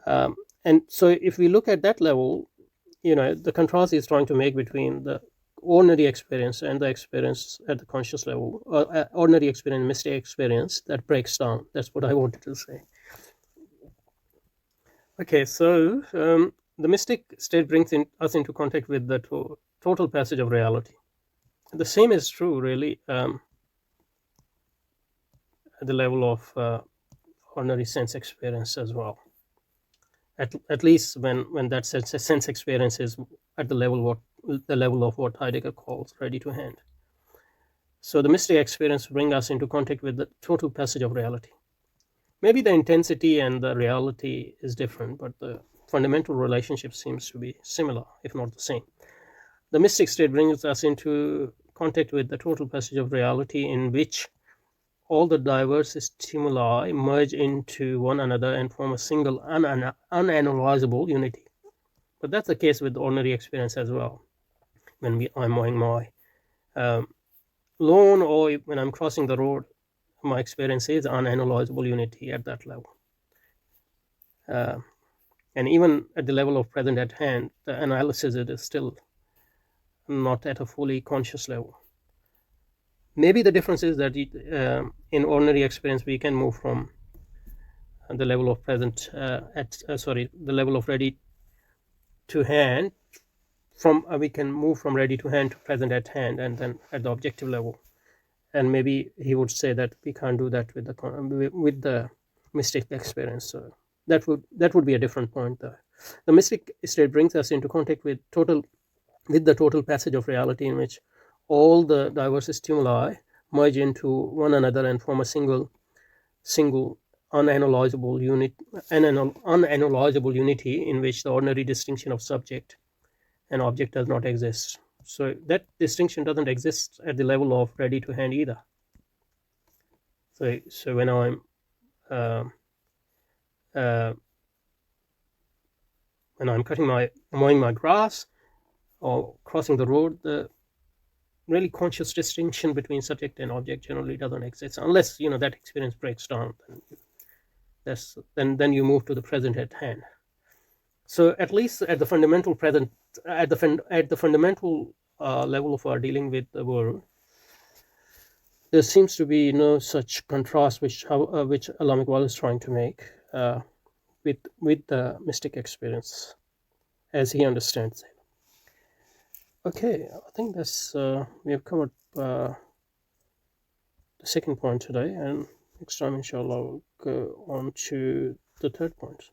Um, and so if we look at that level, the contrast is trying to make between the ordinary experience and the experience at the conscious level, or ordinary experience, mystic experience that breaks down. That's what I wanted to say. Okay, so the mystic state brings us into contact with the total passage of reality. The same is true, really, at the level of ordinary sense experience as well. At least when that sense experience is at the level of what Heidegger calls ready to hand. So the mystic experience brings us into contact with the total passage of reality. Maybe the intensity and the reality is different, but the fundamental relationship seems to be similar, if not the same. The mystic state brings us into contact with the total passage of reality, in which all the diverse stimuli merge into one another and form a single unanalyzable unity. But that's the case with ordinary experience as well. When I'm mowing my lawn, or when I'm crossing the road, my experience is unanalyzable unity at that level. And even at the level of present at hand, the analysis it is still not at a fully conscious level. Maybe the difference is that in ordinary experience we can move from the level of present the level of ready to hand, from we can move from ready to hand to present at hand, and then at the objective level. And maybe he would say that we can't do that with the mystic experience. So that would be a different point there. The mystic state brings us into contact with the total passage of reality, in which all the diverse stimuli merge into one another and form a single unanalyzable unity, in which the ordinary distinction of subject and object does not exist. So that distinction doesn't exist at the level of ready to hand either. So when I'm mowing my grass or crossing the road, the really conscious distinction between subject and object generally doesn't exist, unless that experience breaks down. Then you move to the present at hand. So at least at the fundamental fundamental level of our dealing with the world, there seems to be no such contrast which Allama Iqbal is trying to make with the mystic experience as he understands it. Okay, I think that's we have covered the second point today, and next time inshallah we'll go on to the third point.